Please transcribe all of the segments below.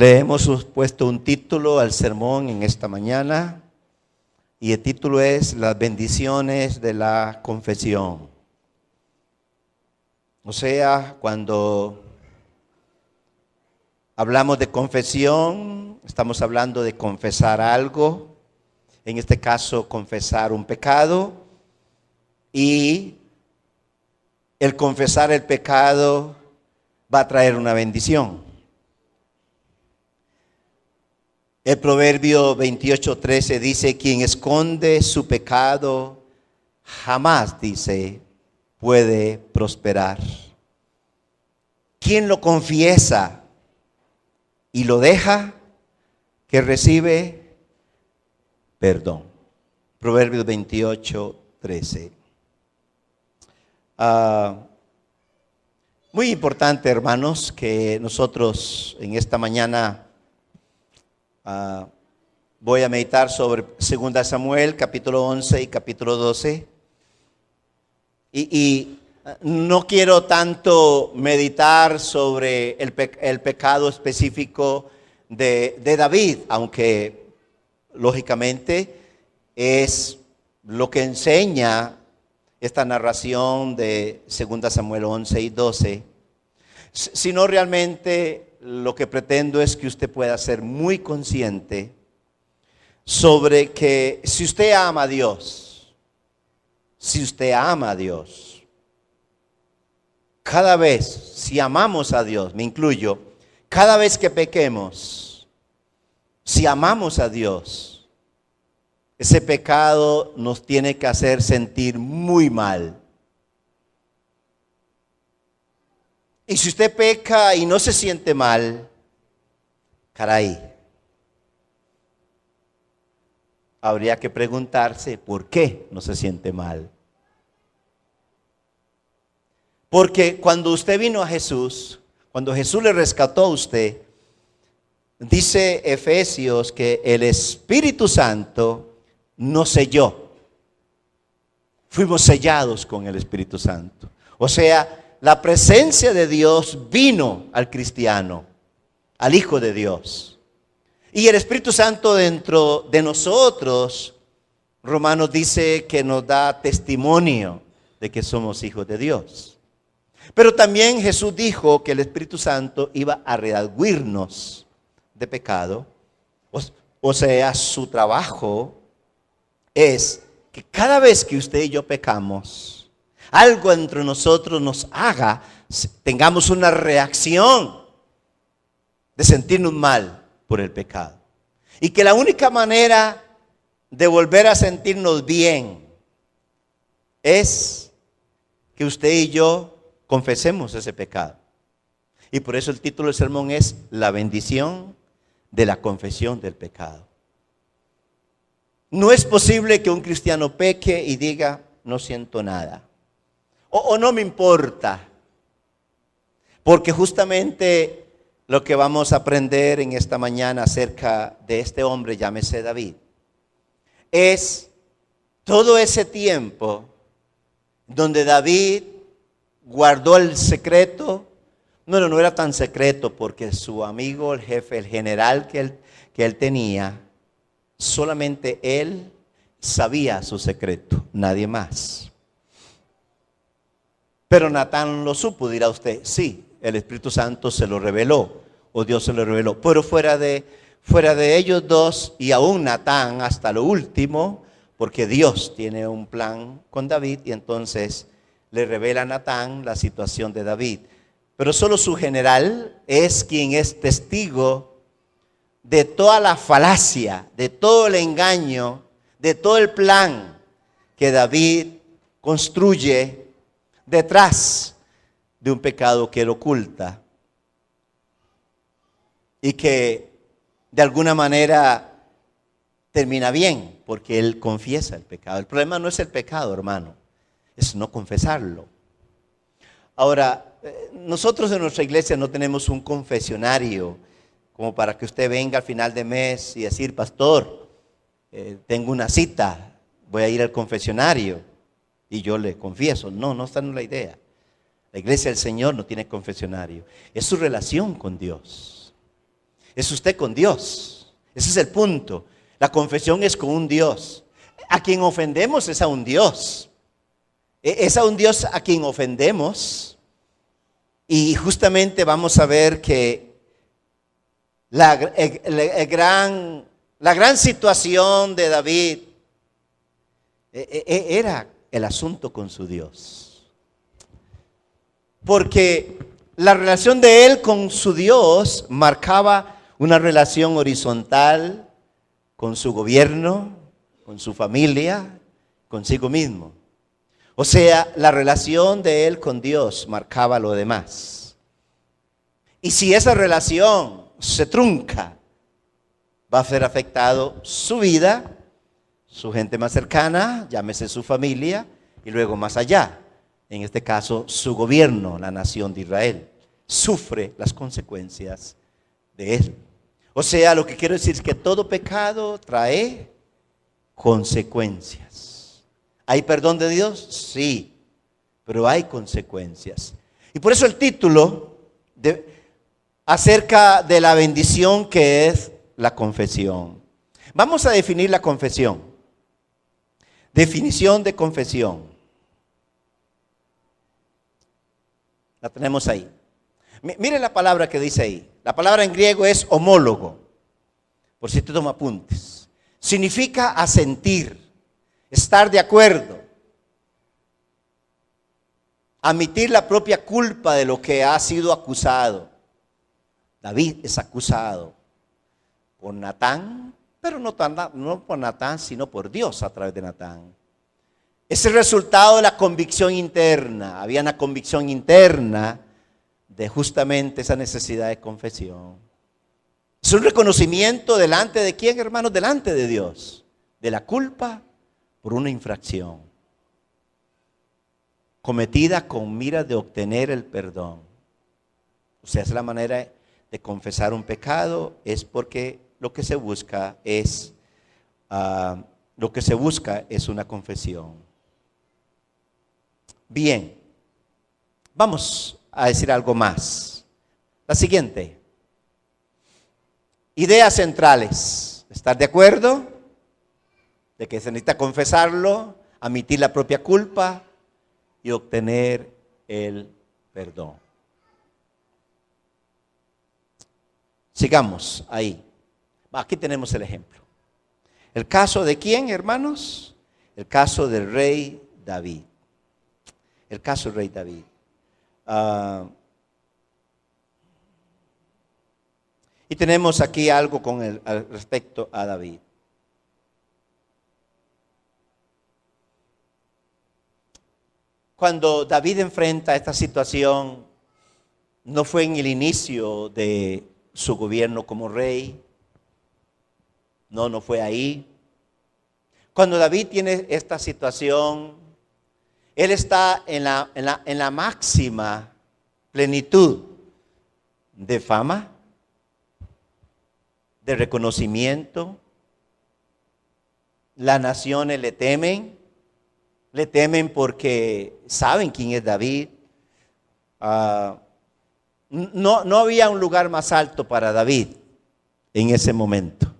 Le hemos puesto un título al sermón en esta mañana y el título es Las bendiciones de la confesión. O sea, cuando hablamos de confesión, estamos hablando de confesar algo, en este caso confesar un pecado, y el confesar el pecado va a traer una bendición. El Proverbio 28:13 dice, quien esconde su pecado jamás, dice, puede prosperar. Quien lo confiesa y lo deja, que recibe perdón. Proverbios 28:13. Muy importante, hermanos, que nosotros en esta mañana voy a meditar sobre 2 Samuel, capítulo 11 y capítulo 12. Y no quiero tanto meditar sobre el pecado específico de David, aunque lógicamente es lo que enseña esta narración de 2 Samuel 11 y 12, sino realmente lo que pretendo es que usted pueda ser muy consciente sobre que si usted ama a Dios, cada vez, si amamos a Dios, me incluyo, cada vez que pequemos, si amamos a Dios, ese pecado nos tiene que hacer sentir muy mal. Y si usted peca y no se siente mal, caray, habría que preguntarse por qué no se siente mal. Porque cuando usted vino a Jesús, cuando Jesús le rescató a usted, dice Efesios que el Espíritu Santo nos selló. Fuimos sellados con el Espíritu Santo. O sea, la presencia de Dios vino al cristiano, al Hijo de Dios. Y el Espíritu Santo dentro de nosotros, Romanos dice que nos da testimonio de que somos hijos de Dios. Pero también Jesús dijo que el Espíritu Santo iba a redarguirnos de pecado. O sea, su trabajo es que cada vez que usted y yo pecamos, algo entre nosotros nos haga, tengamos una reacción de sentirnos mal por el pecado. Y que la única manera de volver a sentirnos bien es que usted y yo confesemos ese pecado. Y por eso el título del sermón es La bendición de la confesión del pecado. No es posible que un cristiano peque y diga, no siento nada. O no me importa. Porque justamente lo que vamos a aprender en esta mañana acerca de este hombre, llámese David, es todo ese tiempo donde David guardó el secreto. No era tan secreto porque su amigo, el jefe, el general que él tenía, solamente él sabía su secreto, nadie más. Pero Natán lo supo, dirá usted. Sí, el Espíritu Santo se lo reveló, o Dios se lo reveló. Pero fuera de ellos dos, y aún Natán hasta lo último, porque Dios tiene un plan con David, y entonces le revela a Natán la situación de David. Pero solo su general es quien es testigo de toda la falacia, de todo el engaño, de todo el plan que David construye detrás de un pecado que él oculta y que de alguna manera termina bien porque él confiesa el pecado. El problema no es el pecado, hermano, es no confesarlo. Ahora, nosotros en nuestra iglesia no tenemos un confesionario como para que usted venga al final de mes y decir, pastor, tengo una cita, voy a ir al confesionario y yo le confieso. No está en la idea. La iglesia del Señor no tiene confesionario. Es su relación con Dios. Es usted con Dios. Ese es el punto. La confesión es con un Dios. A quien ofendemos es a un Dios. Es a un Dios a quien ofendemos. Y justamente vamos a ver que la gran situación de David era el asunto con su Dios. Porque la relación de él con su Dios marcaba una relación horizontal con su gobierno, con su familia, consigo mismo. O sea, la relación de él con Dios marcaba lo demás. Y si esa relación se trunca, va a ser afectado su vida, su gente más cercana, llámese su familia, y luego más allá, en este caso su gobierno, la nación de Israel, sufre las consecuencias de él. O sea, lo que quiero decir es que todo pecado trae consecuencias. ¿Hay perdón de Dios? Sí, pero hay consecuencias. Y por eso el título acerca de la bendición que es la confesión. Vamos a definir la confesión. Definición de confesión. La tenemos ahí. Mire la palabra que dice ahí. La palabra en griego es homólogo. Por si te toma apuntes. Significa asentir, estar de acuerdo, admitir la propia culpa de lo que ha sido acusado. David es acusado por Natán, pero no por Natán, sino por Dios a través de Natán. Es el resultado de la convicción interna. Había una convicción interna de justamente esa necesidad de confesión. Es un reconocimiento delante de quién, hermanos, delante de Dios, de la culpa por una infracción cometida con miras de obtener el perdón. O sea, es la manera de confesar un pecado, es porque lo que se busca es una confesión. Bien, vamos a decir algo más. La siguiente. Ideas centrales. ¿Estar de acuerdo? De que se necesita confesarlo, admitir la propia culpa y obtener el perdón. Sigamos ahí. Aquí tenemos el ejemplo. ¿El caso de quién, hermanos? El caso del rey David. El caso del rey David. Y tenemos aquí algo al respecto a David. Cuando David enfrenta esta situación, no fue en el inicio de su gobierno como rey. No fue ahí. Cuando David tiene esta situación, él está en la máxima plenitud de fama, de reconocimiento. Las naciones le temen porque saben quién es David. No había un lugar más alto para David en ese momento.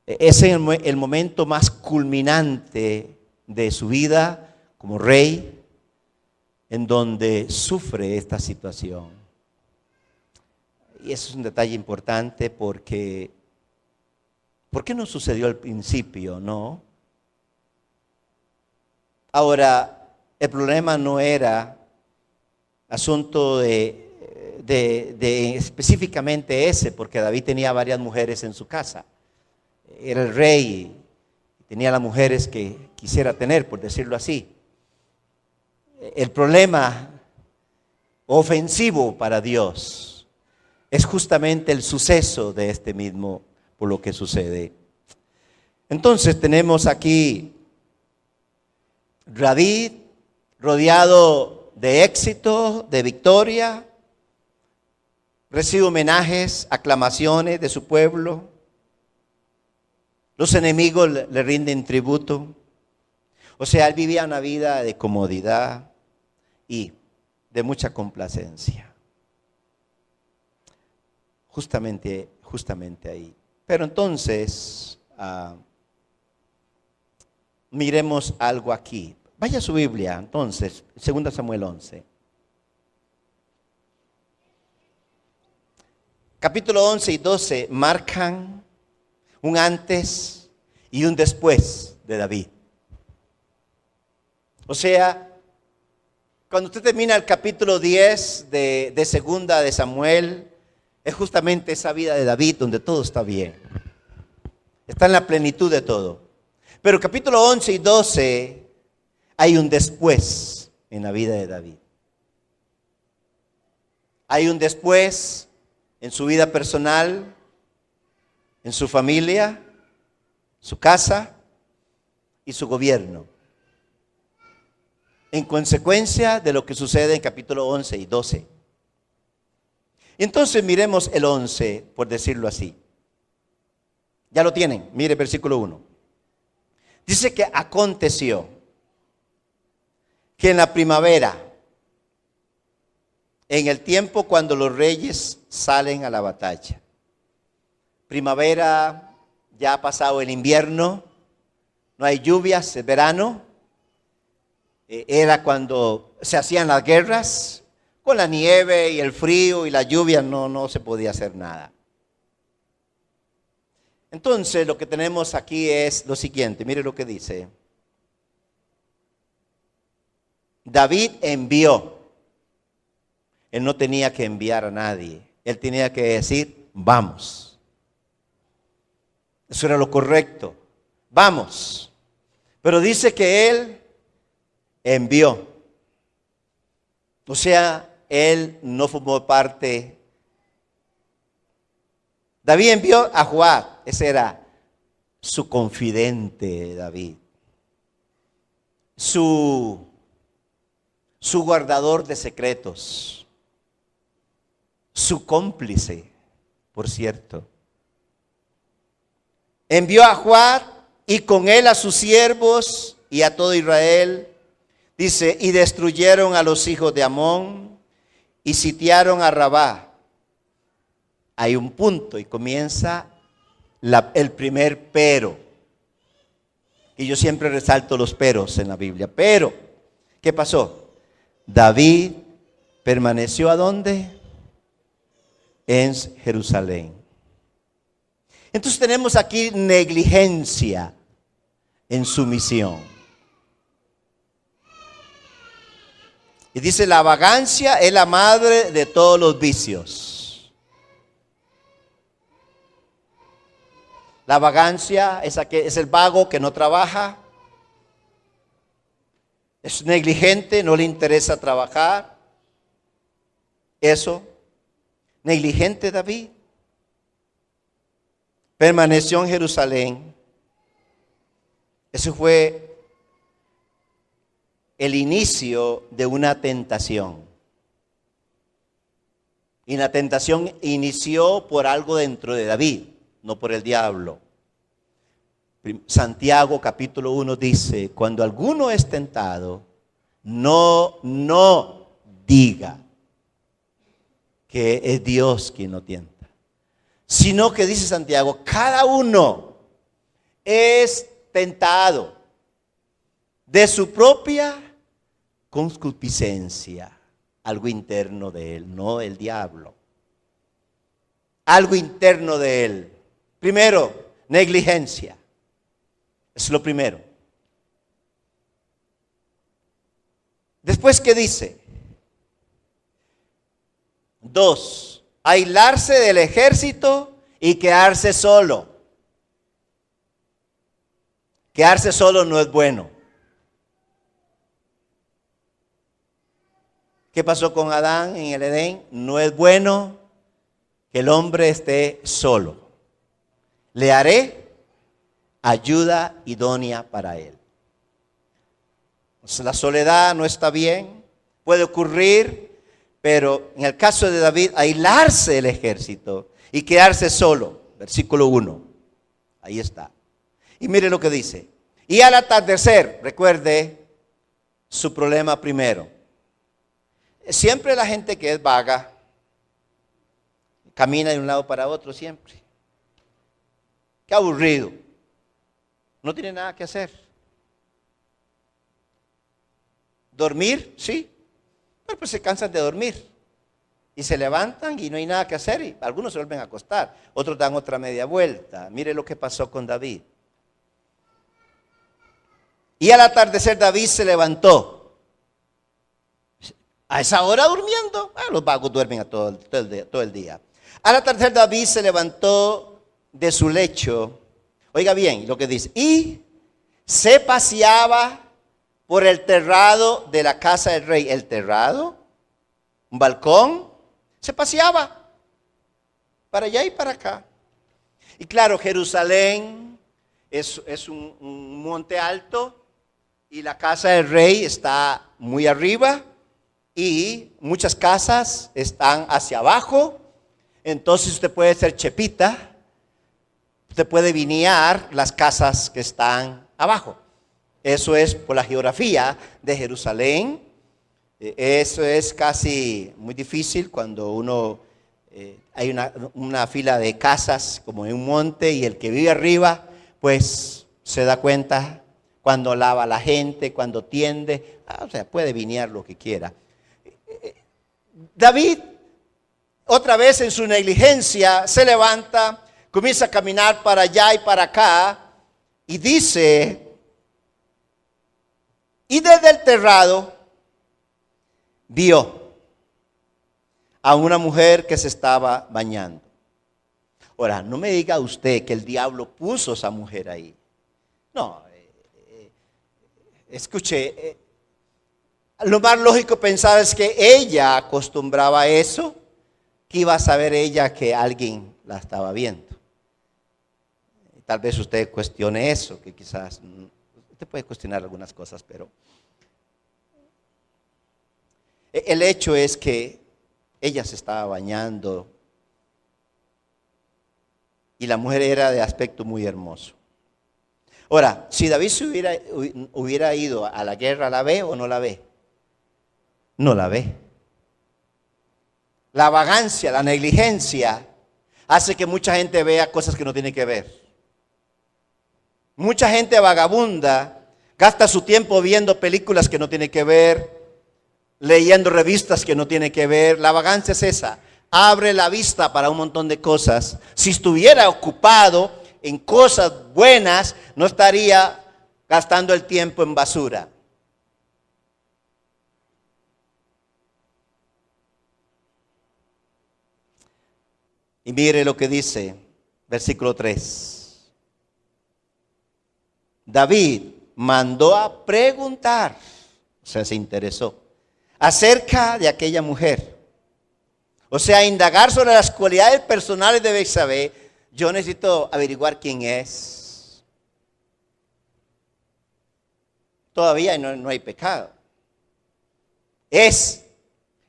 Es el momento más culminante de su vida como rey, en donde sufre esta situación. Y eso es un detalle importante porque ¿por qué no sucedió al principio, no? Ahora, el problema no era asunto de específicamente ese, porque David tenía varias mujeres en su casa. Era el rey, tenía las mujeres que quisiera tener, por decirlo así. El problema ofensivo para Dios es justamente el suceso de este mismo, por lo que sucede. Entonces tenemos aquí David rodeado de éxito, de victoria, recibe homenajes, aclamaciones de su pueblo. Los enemigos le rinden tributo. O sea, él vivía una vida de comodidad y de mucha complacencia. justamente ahí. Pero entonces, miremos algo aquí. Vaya a su Biblia, entonces, 2 Samuel 11. Capítulo 11 y 12 marcan un antes y un después de David. O sea, cuando usted termina el capítulo 10 de Segunda de Samuel, es justamente esa vida de David donde todo está bien. Está en la plenitud de todo. Pero capítulo 11 y 12 hay un después en la vida de David. Hay un después en su vida personal, en su familia, su casa y su gobierno. En consecuencia de lo que sucede en capítulo 11 y 12. Entonces miremos el 11, por decirlo así. Ya lo tienen, mire versículo 1. Dice que aconteció que en la primavera, en el tiempo cuando los reyes salen a la batalla. Primavera, ya ha pasado el invierno, no hay lluvias, es verano. Era cuando se hacían las guerras, con la nieve y el frío y la lluvia no se podía hacer nada. Entonces lo que tenemos aquí es lo siguiente, mire lo que dice. David envió. Él no tenía que enviar a nadie, él tenía que decir, vamos. Eso era lo correcto, vamos. Pero dice que él envió. O sea, él no formó parte. David envió a Joab, ese era su confidente David. Su guardador de secretos. Su cómplice, por cierto. Envió a Joab y con él a sus siervos y a todo Israel. Dice, y destruyeron a los hijos de Amón y sitiaron a Rabá. Hay un punto y comienza el primer pero. Y yo siempre resalto los peros en la Biblia. Pero, ¿qué pasó? David permaneció ¿a dónde? En Jerusalén. Entonces tenemos aquí negligencia en su misión. Y dice, la vagancia es la madre de todos los vicios. La vagancia es el vago que no trabaja. Es negligente, no le interesa trabajar. Eso. Negligente David. Permaneció en Jerusalén. Eso fue el inicio de una tentación. Y la tentación inició por algo dentro de David, no por el diablo. Santiago capítulo 1 dice, cuando alguno es tentado, no diga que es Dios quien lo tienta, sino que dice Santiago, cada uno es tentado de su propia concupiscencia, algo interno de él, no el diablo. Algo interno de él. Primero, negligencia. Es lo primero. Después, ¿qué dice? 2, aislarse del ejército y quedarse solo. Quedarse solo no es bueno. ¿Qué pasó con Adán en el Edén? No es bueno que el hombre esté solo. Le haré ayuda idónea para él. La soledad no está bien, puede ocurrir, pero en el caso de David, aislarse del ejército y quedarse solo. Versículo 1, ahí está. Y mire lo que dice. Y al atardecer, recuerde su problema primero. Siempre la gente que es vaga, camina de un lado para otro siempre. Qué aburrido. No tiene nada que hacer. Dormir, sí, pero pues se cansan de dormir. Y se levantan y no hay nada que hacer. Y algunos se vuelven a acostar, otros dan otra media vuelta. Mire lo que pasó con David. Y al atardecer David se levantó. A esa hora durmiendo. Los vagos duermen todo el día. Al atardecer David se levantó de su lecho. Oiga bien lo que dice. Y se paseaba por el terrado de la casa del rey. El terrado, un balcón, se paseaba para allá y para acá. Y claro, Jerusalén es un monte alto y la casa del rey está muy arriba y muchas casas están hacia abajo. Entonces usted puede ser chepita, usted puede vinear las casas que están abajo. Eso es por la geografía de Jerusalén. Eso es casi muy difícil cuando hay una fila de casas como en un monte y el que vive arriba pues se da cuenta cuando lava a la gente, cuando tiende, o sea, puede vinear lo que quiera. David, otra vez en su negligencia, se levanta, comienza a caminar para allá y para acá y dice, y desde el terrado vio a una mujer que se estaba bañando. Ahora, no me diga usted que el diablo puso a esa mujer ahí. No, escuche, lo más lógico pensar es que ella acostumbraba a eso, que iba a saber ella que alguien la estaba viendo. Tal vez usted cuestione eso, que quizás, usted puede cuestionar algunas cosas, pero el hecho es que ella se estaba bañando y la mujer era de aspecto muy hermoso. Ahora, si David hubiera ido a la guerra, ¿la ve o no la ve? No la ve. La vagancia, la negligencia hace que mucha gente vea cosas que no tiene que ver. Mucha gente vagabunda gasta su tiempo viendo películas que no tiene que ver, leyendo revistas que no tiene que ver. La vagancia es esa. Abre la vista para un montón de cosas. Si estuviera ocupado en cosas buenas, no estaría gastando el tiempo en basura. Y mire lo que dice, versículo 3. David mandó a preguntar, o sea, se interesó, acerca de aquella mujer. O sea, indagar sobre las cualidades personales de Betsabé. Yo necesito averiguar quién es. Todavía no hay pecado. Es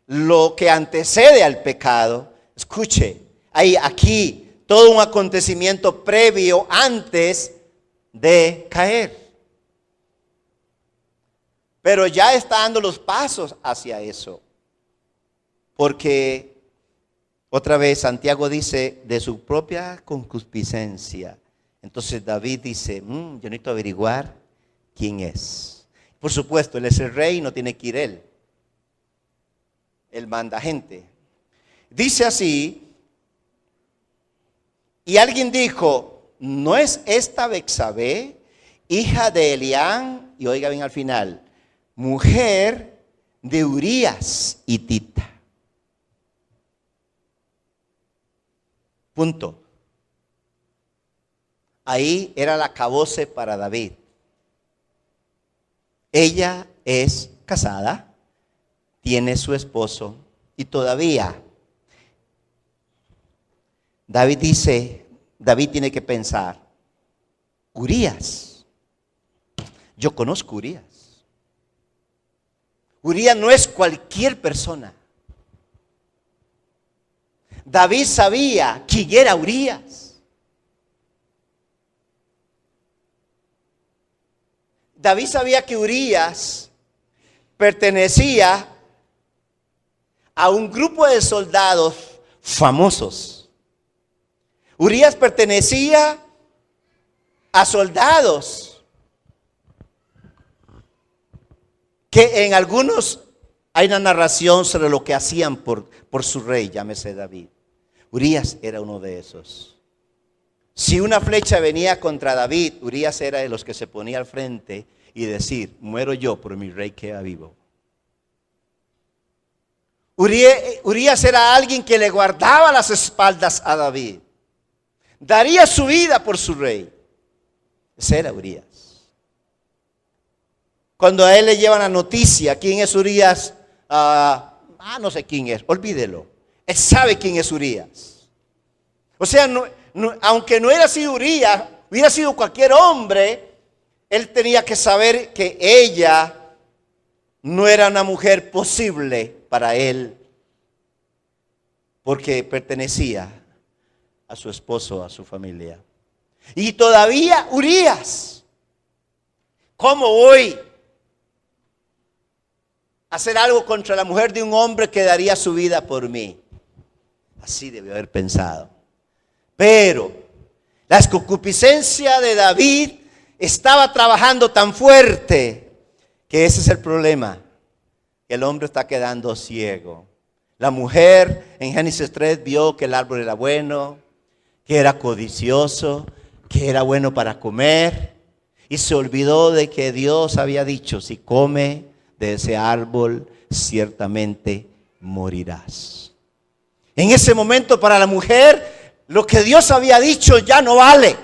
lo que antecede al pecado. Escuche, hay aquí todo un acontecimiento previo antes de caer. Pero ya está dando los pasos hacia eso. Porque otra vez Santiago dice de su propia concupiscencia. Entonces David dice, yo necesito averiguar quién es. Por supuesto, él es el rey, no tiene que ir él. Él manda gente. Dice así, y alguien dijo, ¿no es esta Betsabé, hija de Elián? Y oiga bien al final, mujer de Urías hitita. Punto. Ahí era el acabose para David. Ella es casada, tiene su esposo y todavía David tiene que pensar, Urías, yo conozco a Urías. Urías no es cualquier persona. David sabía quién era Urías. David sabía que Urías pertenecía a un grupo de soldados famosos. Urías pertenecía a soldados que en algunos hay una narración sobre lo que hacían por su rey, llámese David. Urías era uno de esos. Si una flecha venía contra David, Urías era de los que se ponía al frente y decir, muero yo, pero mi rey queda vivo. Urías era alguien que le guardaba las espaldas a David. Daría su vida por su rey. Ese era Urías. Cuando a él le llevan la noticia, ¿quién es Urías? No sé quién es, olvídelo. Él sabe quién es Urías. O sea, aunque no hubiera sido Urías, hubiera sido cualquier hombre, él tenía que saber que ella no era una mujer posible para él, porque pertenecía a su esposo, a su familia. Y todavía Urías, ¿cómo voy a hacer algo contra la mujer de un hombre que daría su vida por mí? Así debió haber pensado. Pero la concupiscencia de David estaba trabajando tan fuerte que ese es el problema. El hombre está quedando ciego. La mujer en Génesis 3 vio que el árbol era bueno, que era codicioso, que era bueno para comer, y se olvidó de que Dios había dicho, si come de ese árbol, ciertamente morirás. En ese momento para la mujer, lo que Dios había dicho ya no vale.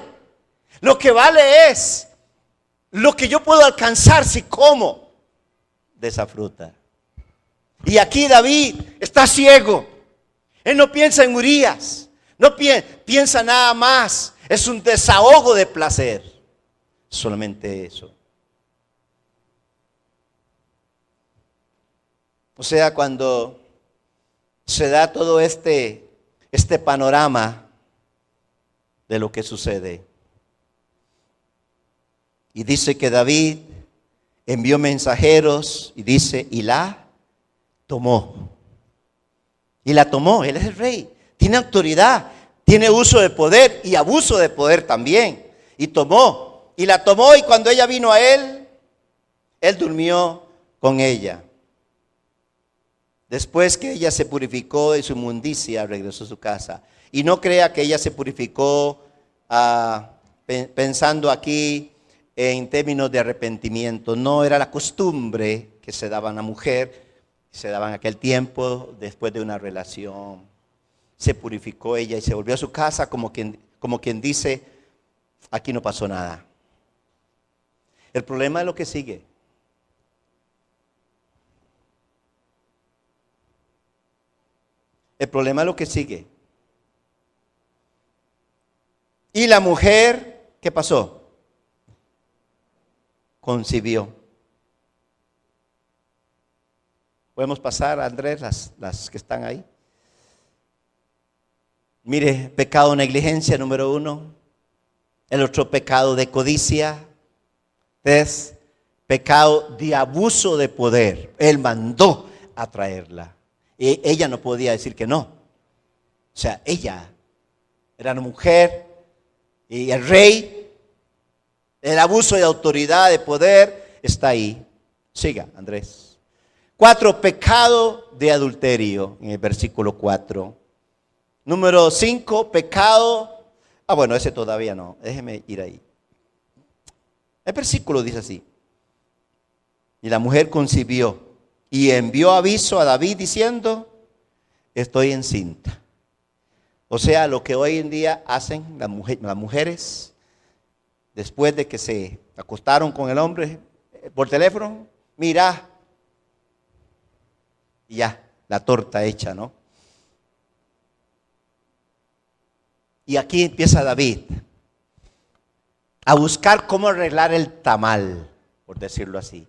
Lo que vale es lo que yo puedo alcanzar si como de esa fruta. Y aquí David está ciego. Él no piensa en Urías. No piensa nada más. Es un desahogo de placer. Solamente eso. O sea, cuando se da todo este panorama de lo que sucede. Y dice que David envió mensajeros y dice, y la tomó. Y la tomó, él es el rey. Tiene autoridad, tiene uso de poder y abuso de poder también. Y la tomó y cuando ella vino a él durmió con ella. Después que ella se purificó de su inmundicia, regresó a su casa. Y no crea que ella se purificó pensando aquí en términos de arrepentimiento. No, era la costumbre que se daba a la mujer, se daba en aquel tiempo después de una relación. Se purificó ella y se volvió a su casa como quien dice, aquí no pasó nada. El problema es lo que sigue. El problema es lo que sigue. Y la mujer, ¿qué pasó? Concibió. Podemos pasar, Andrés, las que están ahí. Mire, pecado de negligencia número 1. El otro pecado de codicia. 3, pecado de abuso de poder. Él mandó a traerla. Y ella no podía decir que no. O sea, ella era una mujer y el rey, el abuso de autoridad, de poder, está ahí. Siga, Andrés. 4, pecado de adulterio, en el versículo 4. Número 5, pecado. Bueno, ese todavía no. Déjeme ir ahí. El versículo dice así. Y la mujer concibió y envió aviso a David diciendo, estoy encinta. O sea, lo que hoy en día hacen las mujeres, después de que se acostaron con el hombre por teléfono, mira, y ya, la torta hecha, ¿no? Y aquí empieza David a buscar cómo arreglar el tamal, por decirlo así.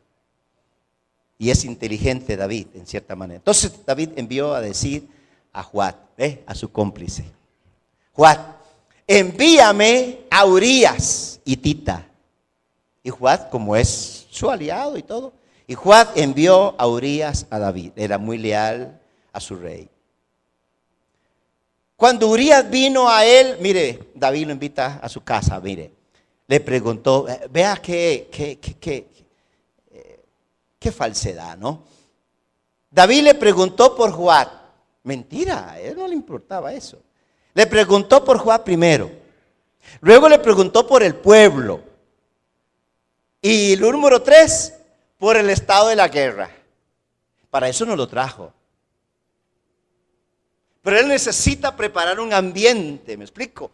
Y es inteligente David, en cierta manera. Entonces David envió a decir a Joab, a su cómplice. Joab, envíame a Urías hitita. Y Joab, como es su aliado y todo, y Joab envió a Urías a David. Era muy leal a su rey. Cuando Urías vino a él, mire, David lo invita a su casa, mire. Le preguntó, vea qué falsedad, ¿no? David le preguntó por Joab. Mentira, a él no le importaba eso. Le preguntó por Joab primero. Luego le preguntó por el pueblo. Y el número 3, por el estado de la guerra. Para eso no lo trajo. Pero él necesita preparar un ambiente, ¿me explico?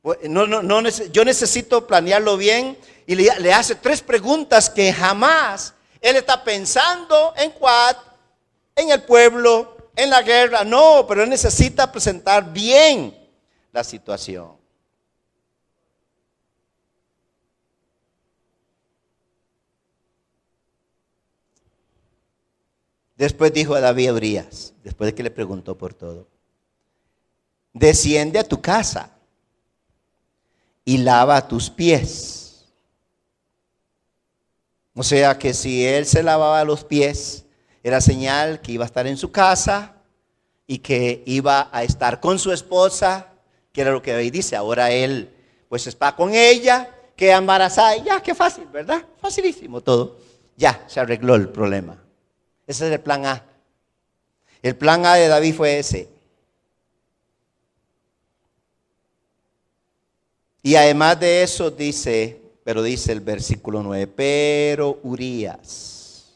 Yo necesito planearlo bien y le hace 3 preguntas que jamás él está pensando en Joab, en el pueblo, en la guerra. No, pero él necesita presentar bien la situación. Después dijo a David a Urías, después de que le preguntó por todo: desciende a tu casa y lava tus pies. O sea que si él se lavaba los pies, era señal que iba a estar en su casa y que iba a estar con su esposa, que era lo que David dice. Ahora él pues está con ella, queda embarazada y ya, qué fácil, ¿verdad? Facilísimo todo. Ya, se arregló el problema. Ese es el plan A. El plan A de David fue ese. Y además de eso dice el versículo 9, pero Urías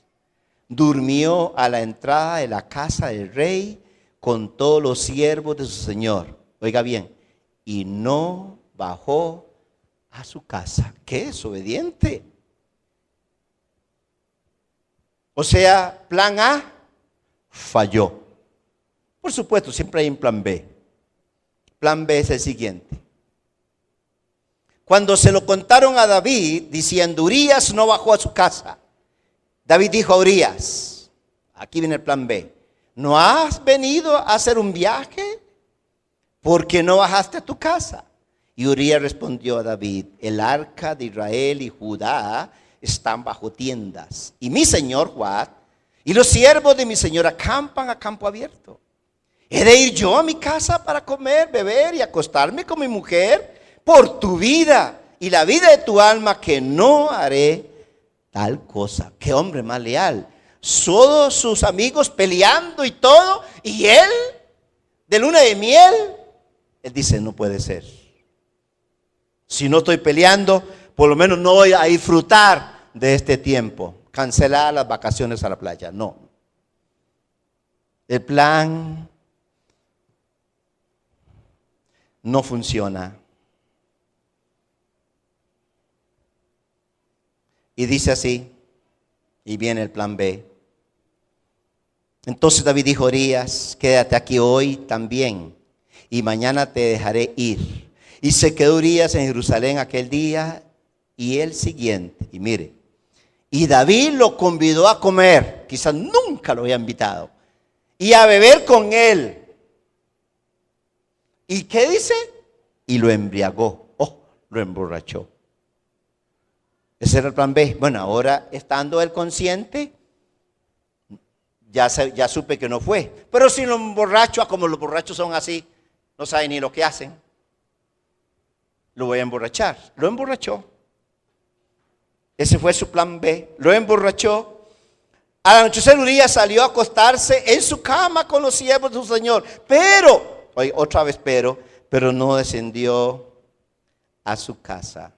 durmió a la entrada de la casa del rey con todos los siervos de su señor. Oiga bien, y no bajó a su casa. ¿Qué es? Obediente. O sea, plan A falló. Por supuesto, siempre hay un plan B. Plan B es el siguiente. Cuando se lo contaron a David, diciendo, Urías no bajó a su casa, David dijo a Urías, aquí viene el plan B, ¿no has venido a hacer un viaje? ¿Por qué no bajaste a tu casa? Y Urías respondió a David, el arca de Israel y Judá están bajo tiendas, y mi señor Joab y los siervos de mi señor acampan a campo abierto. ¿He de ir yo a mi casa para comer, beber y acostarme con mi mujer? Por tu vida y la vida de tu alma, que no haré tal cosa. Qué hombre más leal. Todos sus amigos peleando y todo, y él, de luna de miel, él dice, no puede ser. Si no estoy peleando, por lo menos no voy a disfrutar de este tiempo. Cancelar las vacaciones a la playa, no. El plan no funciona. Y dice así, y viene el plan B. Entonces David dijo a Urías, quédate aquí hoy también, y mañana te dejaré ir. Y se quedó Urías en Jerusalén aquel día y el siguiente. Y mire, y David lo convidó a comer, quizás nunca lo había invitado, y a beber con él. ¿Y qué dice? Y lo embriagó, lo emborrachó. Ese era el plan B. Bueno, ahora estando él consciente, ya supe que no fue. Pero si lo emborracho, como los borrachos son así, no saben ni lo que hacen, lo voy a emborrachar. Lo emborrachó. Ese fue su plan B. Lo emborrachó. Al anochecer Urías salió a acostarse en su cama con los siervos de su señor. Pero, otra vez pero no descendió a su casa.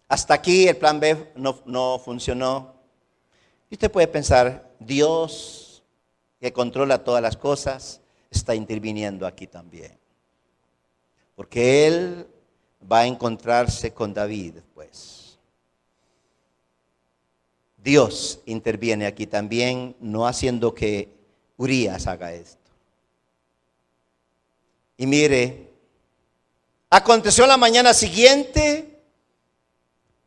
Hasta aquí el plan B no funcionó. Y usted puede pensar, Dios, que controla todas las cosas, está interviniendo aquí también. Porque Él va a encontrarse con David después. Dios interviene aquí también, no haciendo que Urías haga esto. Y mire, aconteció la mañana siguiente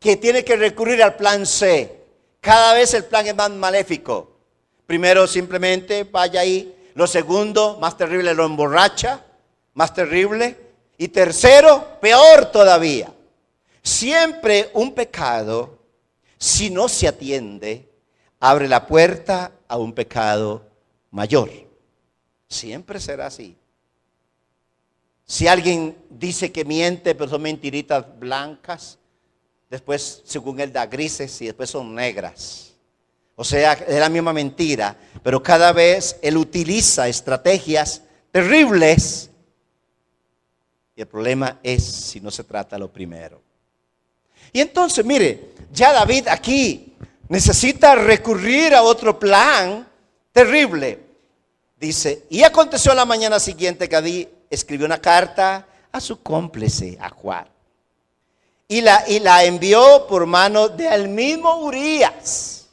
que tiene que recurrir al plan C. Cada vez el plan es más maléfico. Primero, simplemente vaya ahí. Lo segundo, más terrible, lo emborracha. Más terrible. Y tercero, peor todavía. Siempre un pecado, si no se atiende, abre la puerta a un pecado mayor. Siempre será así. Si alguien dice que miente, pero son mentiritas blancas, después, según él, da grises y después son negras. O sea, es la misma mentira, pero cada vez él utiliza estrategias terribles. Y el problema es si no se trata lo primero. Y entonces, mire, ya David aquí necesita recurrir a otro plan terrible. Dice, y aconteció la mañana siguiente que David escribió una carta a su cómplice, a Joab. Y la envió por mano del mismo Urías.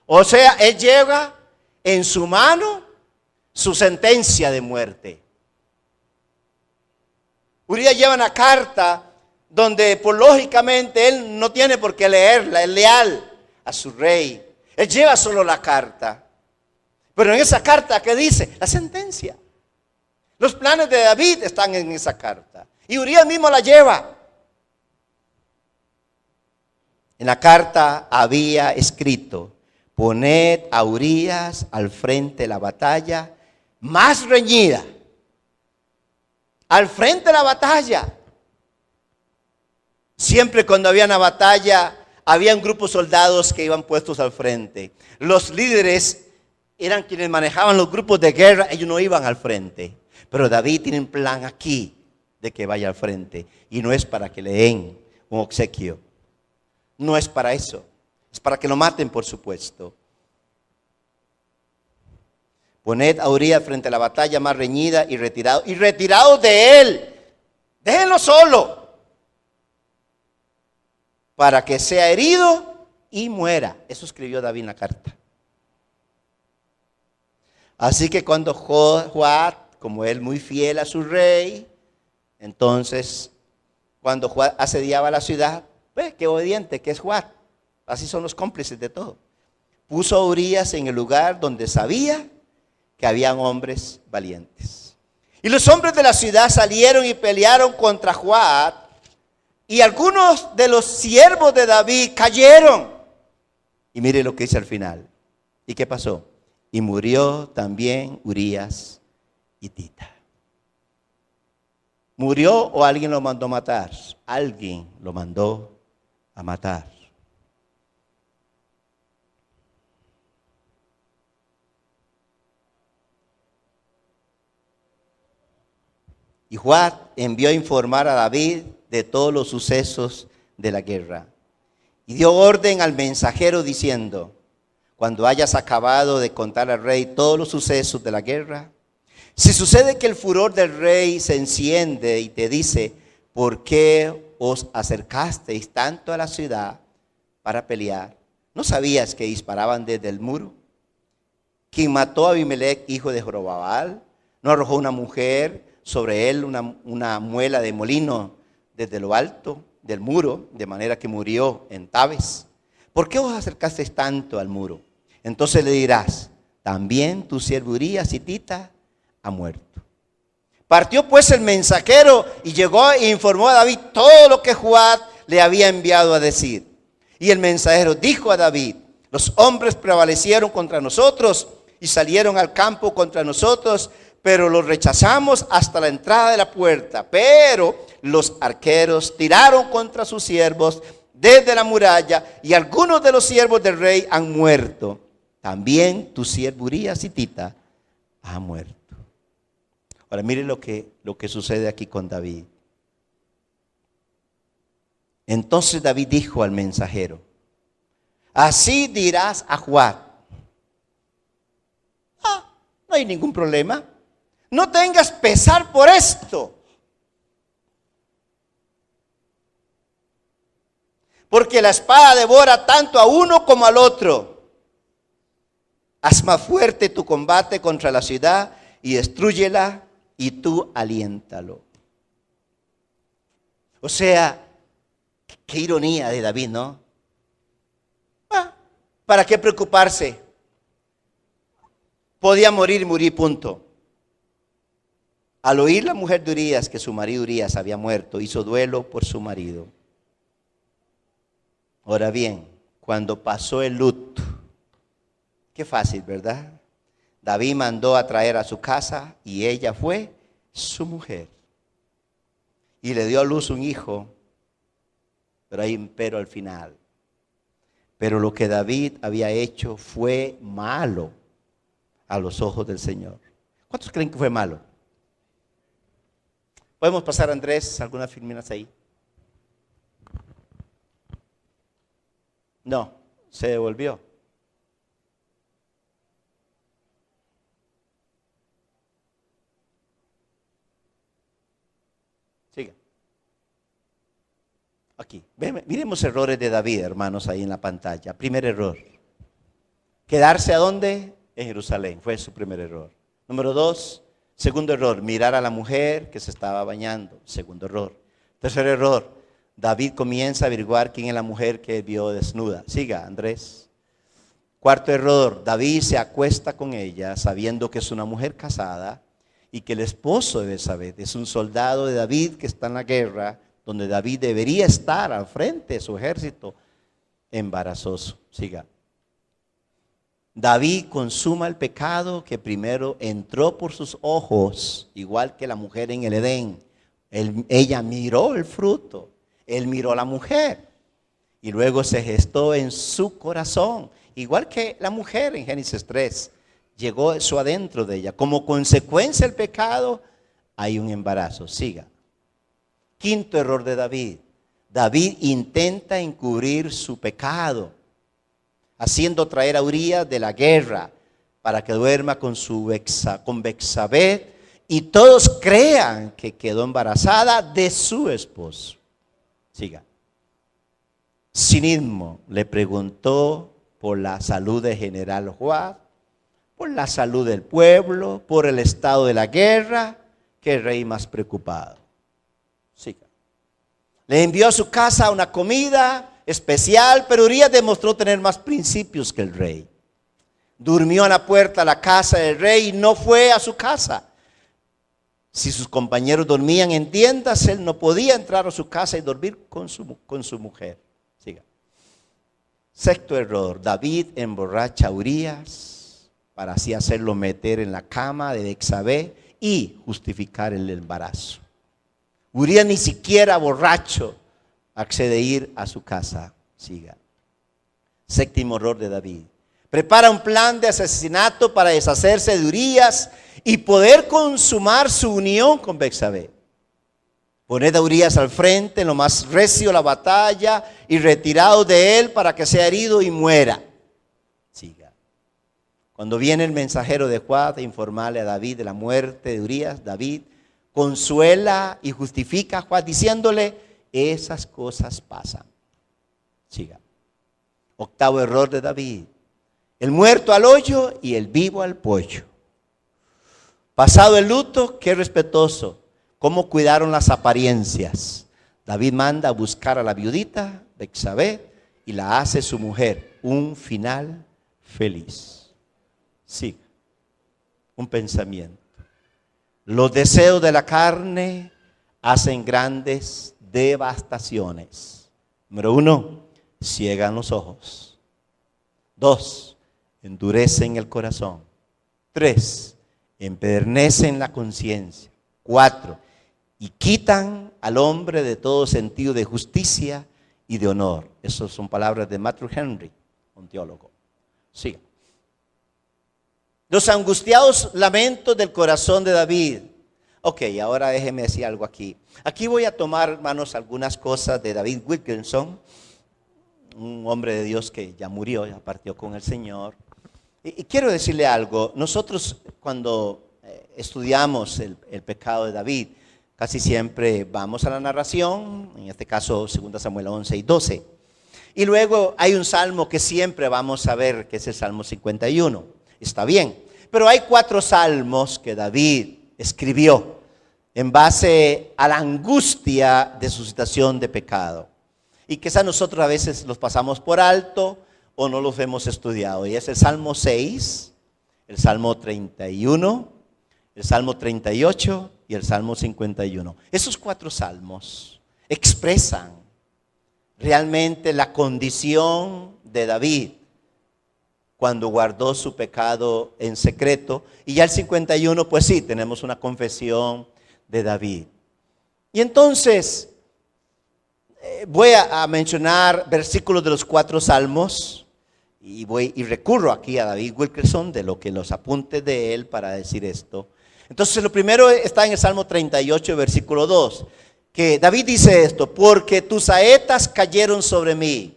O sea, él lleva en su mano su sentencia de muerte. Urías lleva una carta donde, por lógicamente, él no tiene por qué leerla, es leal a su rey. Él lleva solo la carta. Pero en esa carta, ¿qué dice? La sentencia. Los planes de David están en esa carta. Y Urías mismo la lleva. En la carta había escrito: poned a Urías al frente de la batalla más reñida. Al frente de la batalla. Siempre cuando había una batalla, había un grupo de soldados que iban puestos al frente. Los líderes eran quienes manejaban los grupos de guerra, ellos no iban al frente. Pero David tiene un plan aquí de que vaya al frente. Y no es para que le den un obsequio. No es para eso. Es para que lo maten, por supuesto. Poned a Urías frente a la batalla más reñida y retirado. Y retirados de él. Déjenlo solo. Para que sea herido y muera. Eso escribió David en la carta. Así que cuando Joab, como él muy fiel a su rey, entonces cuando Joab asediaba la ciudad, pues qué obediente que es Joab. Así son los cómplices de todo. Puso a Urías en el lugar donde sabía que habían hombres valientes. Y los hombres de la ciudad salieron y pelearon contra Joab. Y algunos de los siervos de David cayeron. Y mire lo que dice al final. ¿Y qué pasó? Y murió también Urías hitita. ¿Murió o alguien lo mandó a matar? Alguien lo mandó a matar. Y Joab envió a informar a David de todos los sucesos de la guerra. Y dio orden al mensajero diciendo: cuando hayas acabado de contar al rey todos los sucesos de la guerra, si sucede que el furor del rey se enciende y te dice: ¿por qué os acercasteis tanto a la ciudad para pelear? ¿No sabías que disparaban desde el muro? Quien mató a Abimelech, hijo de Jerobbaal, ¿no arrojó una mujer sobre él una muela de molino desde lo alto del muro, de manera que murió en Tabes? ¿Por qué os acercasteis tanto al muro? Entonces le dirás: también tu siervo Urías hitita ha muerto. Partió pues el mensajero y llegó e informó a David todo lo que Joab le había enviado a decir. Y el mensajero dijo a David: los hombres prevalecieron contra nosotros y salieron al campo contra nosotros, pero los rechazamos hasta la entrada de la puerta. Pero los arqueros tiraron contra sus siervos desde la muralla, y algunos de los siervos del rey han muerto. También tu siervo Urías hitita ha muerto. Ahora miren lo que sucede aquí con David. Entonces David dijo al mensajero: así dirás a Joab: no hay ningún problema. No tengas pesar por esto. Porque la espada devora tanto a uno como al otro. Haz más fuerte tu combate contra la ciudad y destrúyela, y tú aliéntalo. O sea, qué ironía de David, ¿no? ¿Para qué preocuparse? Podía morir y morir, punto. Al oír la mujer de Urías que su marido Urías había muerto, hizo duelo por su marido. Ahora bien, cuando pasó el luto, Qué fácil, ¿verdad? David mandó a traer a su casa y ella fue su mujer. Y le dio a luz un hijo, pero hay un pero al final. Pero lo que David había hecho fue malo a los ojos del Señor. ¿Cuántos creen que fue malo? ¿Podemos pasar, Andrés, algunas filminas ahí? No, se devolvió. Siga. Aquí. Miremos errores de David, hermanos, ahí en la pantalla. Primer error. ¿Quedarse a dónde? En Jerusalén. Fue su primer error. Número 2. Segundo error. Mirar a la mujer que se estaba bañando. Segundo error. Tercer error. David comienza a averiguar quién es la mujer que vio desnuda. Siga, Andrés. Cuarto error. David se acuesta con ella sabiendo que es una mujer casada y que el esposo de Betsabé es un soldado de David que está en la guerra, donde David debería estar al frente de su ejército, embarazoso. Siga. David consuma el pecado que primero entró por sus ojos, igual que la mujer en el Edén. Ella miró el fruto, él miró a la mujer y luego se gestó en su corazón, igual que la mujer en Génesis 3. Llegó eso adentro de ella. Como consecuencia del pecado hay un embarazo. Siga. Quinto error de David. David intenta encubrir su pecado, haciendo traer a Urías de la guerra para que duerma con Betsabé y todos crean que quedó embarazada de su esposo. Siga. Cinismo. Le preguntó por la salud de General Joab, por la salud del pueblo, por el estado de la guerra. Qué rey más preocupado. Siga. Le envió a su casa una comida especial, pero Urías demostró tener más principios que el rey. Durmió a la puerta de la casa del rey y no fue a su casa. Si sus compañeros dormían en tiendas, él no podía entrar a su casa y dormir con su mujer. Siga. Sexto error. David emborracha a Urías para así hacerlo meter en la cama de Betsabé y justificar el embarazo. Urías ni siquiera borracho accede a ir a su casa. Siga. Séptimo error de David. Prepara un plan de asesinato para deshacerse de Urías y poder consumar su unión con Betsabé. Poned a Urías al frente en lo más recio de la batalla y retirados de él para que sea herido y muera. Siga. Cuando viene el mensajero de Joab a informarle a David de la muerte de Urías, David consuela y justifica a Joab diciéndole: esas cosas pasan. Siga. Octavo error de David. El muerto al hoyo y el vivo al pollo. Pasado el luto, qué respetuoso. Cómo cuidaron las apariencias. David manda a buscar a la viudita Betsabé y la hace su mujer. Un final feliz. Sí. Un pensamiento. Los deseos de la carne hacen grandes devastaciones. Número 1, ciegan los ojos. 2, endurecen el corazón. 3, empedernecen la conciencia. 4, y quitan al hombre de todo sentido de justicia y de honor. Esas son palabras de Matthew Henry, un teólogo. Sí. Los angustiados lamentos del corazón de David. Ok, ahora déjeme decir algo aquí. Aquí voy a tomar, hermanos, algunas cosas de David Wilkerson, un hombre de Dios que ya murió, ya partió con el Señor. Y quiero decirle algo. Nosotros cuando estudiamos el pecado de David, casi siempre vamos a la narración, en este caso 2 Samuel 11 y 12. Y luego hay un salmo que siempre vamos a ver, que es el Salmo 51. Está bien, pero hay 4 salmos que David escribió en base a la angustia de su situación de pecado. Y quizás nosotros a veces los pasamos por alto o no los hemos estudiado. Y es el Salmo 6, el Salmo 31, el Salmo 38 y el Salmo 51. Esos 4 salmos expresan realmente la condición de David. cuando guardó su pecado en secreto. Y ya el 51, pues sí, tenemos una confesión de David. Y entonces voy a mencionar versículos de los 4 salmos y recurro aquí a David Wilkerson de lo que los apuntes de él para decir esto. Entonces lo primero está en el Salmo 38, versículo 2, que David dice esto: porque tus saetas cayeron sobre mí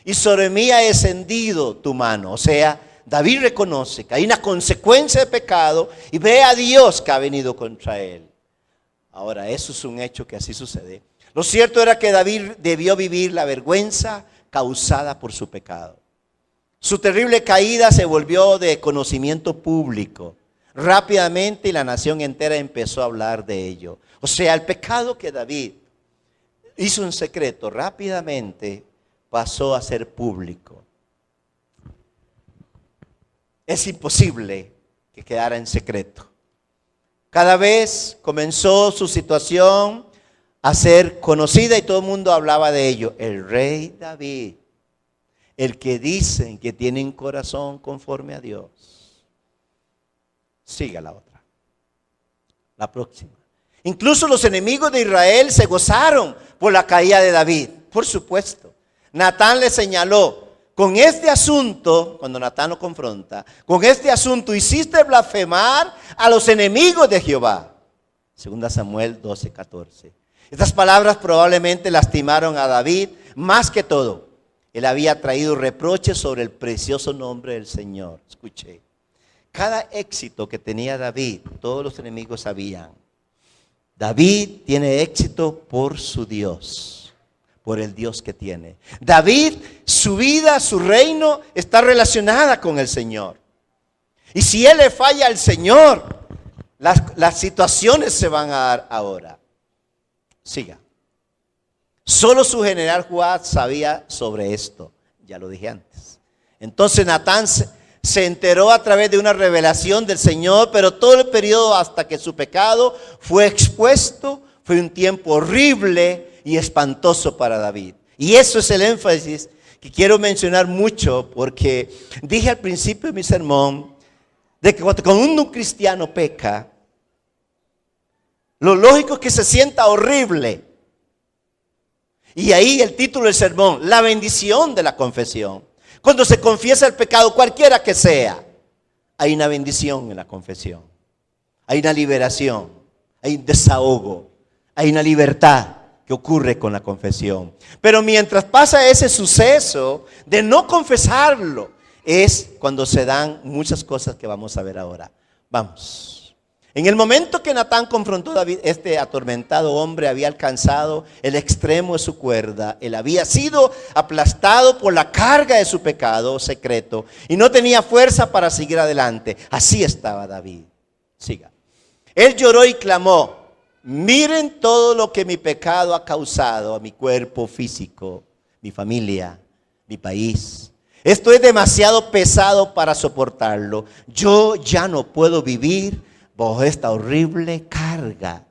y sobre mí ha descendido tu mano. O sea, David reconoce que hay una consecuencia de pecado y ve a Dios que ha venido contra él. Ahora, eso es un hecho que así sucede. Lo cierto era que David debió vivir la vergüenza causada por su pecado. Su terrible caída se volvió de conocimiento público rápidamente y la nación entera empezó a hablar de ello. O sea, el pecado que David hizo en secreto rápidamente pasó a ser público. Es imposible que quedara en secreto. Cada vez comenzó su situación a ser conocida y todo el mundo hablaba de ello. El rey David, el que dicen que tiene un corazón conforme a Dios. Siga la otra, la próxima. Incluso los enemigos de Israel se gozaron por la caída de David. Por supuesto, Natán le señaló: con este asunto, cuando Natán lo confronta, con este asunto hiciste blasfemar a los enemigos de Jehová. 2 Samuel 12:14. Estas palabras probablemente lastimaron a David más que todo. Él había traído reproches sobre el precioso nombre del Señor. Escuche, cada éxito que tenía David, todos los enemigos sabían. David tiene éxito por su Dios, por el Dios que tiene. David, su vida, su reino está relacionada con el Señor. Y si él le falla al Señor, las situaciones se van a dar ahora. Siga. Solo su general Joab sabía sobre esto. Ya lo dije antes. Entonces Natán se enteró a través de una revelación del Señor, pero todo el periodo hasta que su pecado fue expuesto fue un tiempo horrible y espantoso para David. Y eso es el énfasis que quiero mencionar mucho, porque dije al principio de mi sermón de que cuando un cristiano peca, lo lógico es que se sienta horrible. Y ahí el título del sermón: la bendición de la confesión. Cuando se confiesa el pecado, cualquiera que sea, hay una bendición en la confesión. Hay una liberación, hay un desahogo, hay una libertad que ocurre con la confesión. Pero mientras pasa ese suceso de no confesarlo, es cuando se dan muchas cosas que vamos a ver ahora. Vamos. En el momento que Natán confrontó a David, este atormentado hombre había alcanzado el extremo de su cuerda. Él había sido aplastado por la carga de su pecado secreto y no tenía fuerza para seguir adelante. Así estaba David. Siga. Él lloró y clamó: miren todo lo que mi pecado ha causado a mi cuerpo físico, mi familia, mi país. Esto es demasiado pesado para soportarlo. Yo ya no puedo vivir bajo esta horrible carga.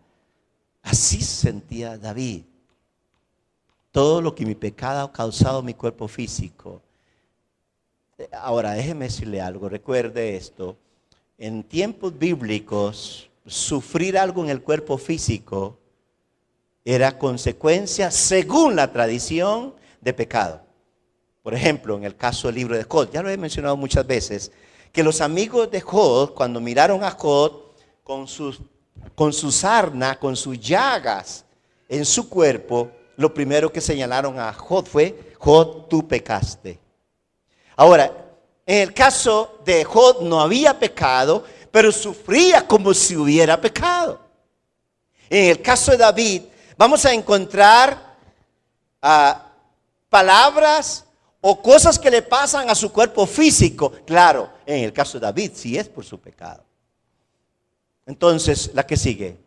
Así sentía David. Todo lo que mi pecado ha causado a mi cuerpo físico. Ahora, déjeme decirle algo, recuerde esto. En tiempos bíblicos, sufrir algo en el cuerpo físico era consecuencia, según la tradición, de pecado. Por ejemplo, en el caso del libro de Job, ya lo he mencionado muchas veces, que los amigos de Job, cuando miraron a Job, con su sarna, con sus llagas en su cuerpo, lo primero que señalaron a Job fue: Job, tú pecaste. Ahora, en el caso de Job no había pecado, pero sufría como si hubiera pecado. En el caso de David, vamos a encontrar palabras o cosas que le pasan a su cuerpo físico. Claro, en el caso de David sí es por su pecado. Entonces, la que sigue.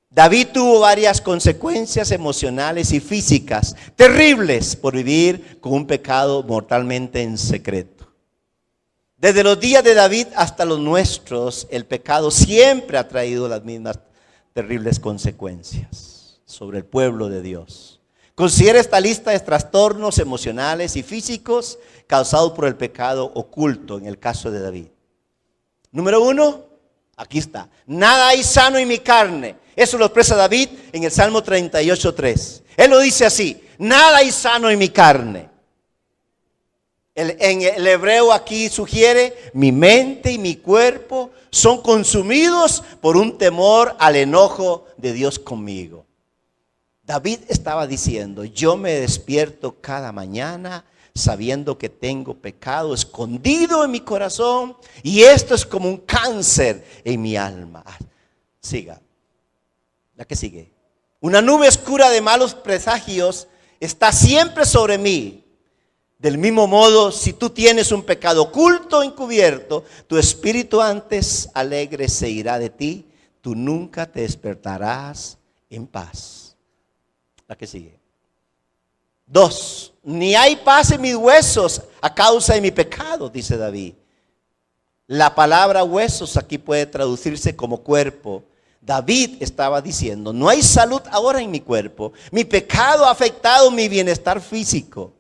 David tuvo varias consecuencias emocionales y físicas terribles por vivir con un pecado mortalmente en secreto. Desde los días de David hasta los nuestros, el pecado siempre ha traído las mismas terribles consecuencias sobre el pueblo de Dios. Considera esta lista de trastornos emocionales y físicos causados por el pecado oculto en el caso de David. Número 1, aquí está. Nada hay sano en mi carne. Eso lo expresa David en el Salmo 38:3. Él lo dice así: nada hay sano en mi carne. En el hebreo aquí sugiere: mi mente y mi cuerpo son consumidos por un temor al enojo de Dios conmigo. David estaba diciendo: yo me despierto cada mañana sabiendo que tengo pecado escondido en mi corazón y esto es como un cáncer en mi alma. Siga, la que sigue. Una nube oscura de malos presagios está siempre sobre mí. Del mismo modo, si tú tienes un pecado oculto, encubierto, tu espíritu antes alegre se irá de ti, tú nunca te despertarás en paz. La que sigue. 2, ni hay paz en mis huesos a causa de mi pecado, dice David. La palabra huesos aquí puede traducirse como cuerpo. David estaba diciendo: no hay salud ahora en mi cuerpo. Mi pecado ha afectado mi bienestar físico.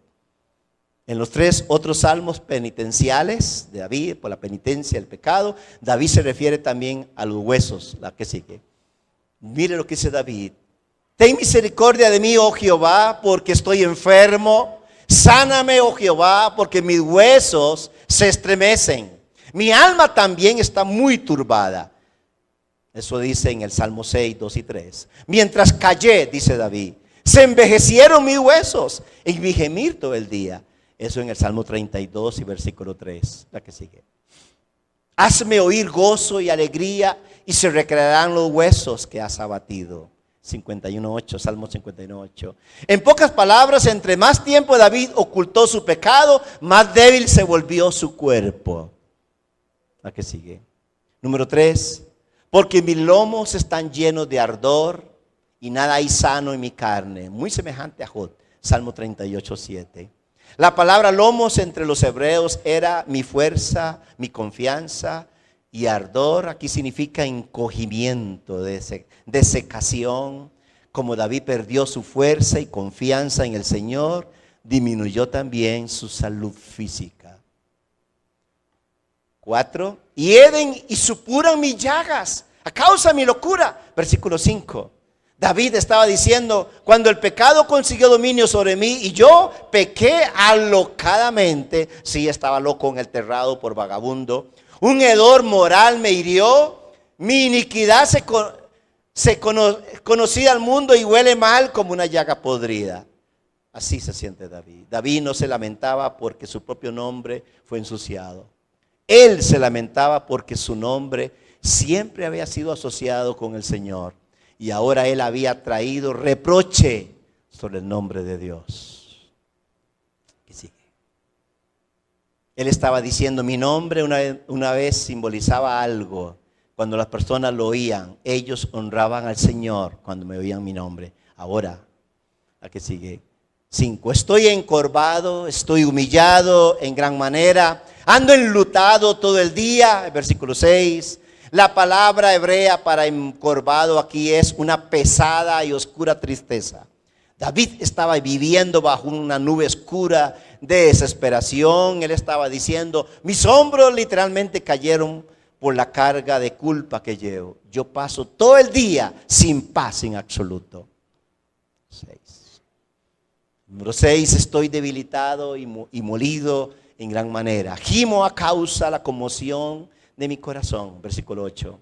En los 3 otros salmos penitenciales de David, por la penitencia del pecado, David se refiere también a los huesos. La que sigue. Mire lo que dice David: ten misericordia de mí, oh Jehová, porque estoy enfermo. Sáname, oh Jehová, porque mis huesos se estremecen. Mi alma también está muy turbada. Eso dice en el Salmo 6, 2 y 3. Mientras callé, dice David, se envejecieron mis huesos en mi gemir todo el día. Eso en el Salmo 32 y versículo 3. La que sigue. Hazme oír gozo y alegría y se recrearán los huesos que has abatido. 51:8, Salmo 51:8. En pocas palabras, entre más tiempo David ocultó su pecado, más débil se volvió su cuerpo. La que sigue. Número 3. Porque mis lomos están llenos de ardor y nada hay sano en mi carne. Muy semejante a Job, Salmo 38:7. La palabra lomos entre los hebreos era mi fuerza, mi confianza. Y ardor aquí significa encogimiento, desecación. Como David perdió su fuerza y confianza en el Señor, disminuyó también su salud física. 4. Hieden y supuran mis llagas a causa de mi locura. Versículo 5. David estaba diciendo: cuando el pecado consiguió dominio sobre mí y yo pequé alocadamente. Sí, estaba loco en el terrado por vagabundo. Un hedor moral me hirió, mi iniquidad conocida al mundo y huele mal como una llaga podrida. Así se siente David. David no se lamentaba porque su propio nombre fue ensuciado. Él se lamentaba porque su nombre siempre había sido asociado con el Señor. Y ahora él había traído reproche sobre el nombre de Dios. Él estaba diciendo: mi nombre una vez simbolizaba algo. Cuando las personas lo oían, ellos honraban al Señor cuando me oían mi nombre. Ahora, la que sigue. 5. Estoy encorvado, estoy humillado en gran manera, ando enlutado todo el día. Versículo 6. La palabra hebrea para encorvado aquí es una pesada y oscura tristeza. David estaba viviendo bajo una nube oscura de desesperación. Él estaba diciendo: mis hombros literalmente cayeron por la carga de culpa que llevo. Yo paso todo el día sin paz en absoluto. 6. Número 6. Estoy debilitado y molido en gran manera. Gimo a causa de la conmoción de mi corazón. Versículo 8.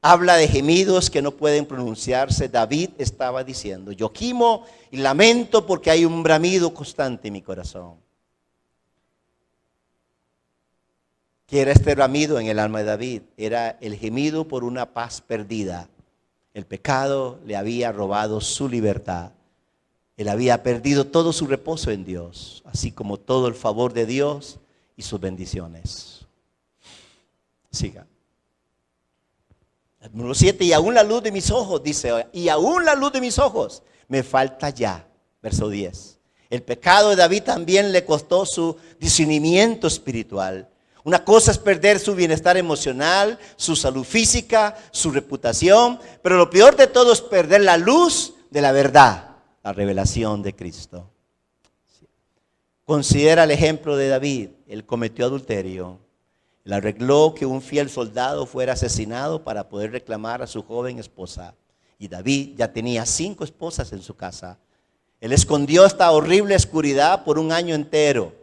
Habla de gemidos que no pueden pronunciarse. David estaba diciendo: yo gimo y lamento porque hay un bramido constante en mi corazón. ¿Qué era este bramido en el alma de David? Era el gemido por una paz perdida. El pecado le había robado su libertad. Él había perdido todo su reposo en Dios, así como todo el favor de Dios y sus bendiciones. Siga. Número 7, y aún la luz de mis ojos, dice, y aún la luz de mis ojos me falta ya. Verso 10. El pecado de David también le costó su discernimiento espiritual. Una cosa es perder su bienestar emocional, su salud física, su reputación, pero lo peor de todo es perder la luz de la verdad. la revelación de Cristo. Considera el ejemplo de David. Él cometió adulterio. Él arregló que un fiel soldado fuera asesinado para poder reclamar a su joven esposa. Y David ya tenía 5 esposas en su casa. Él escondió esta horrible oscuridad por un año entero.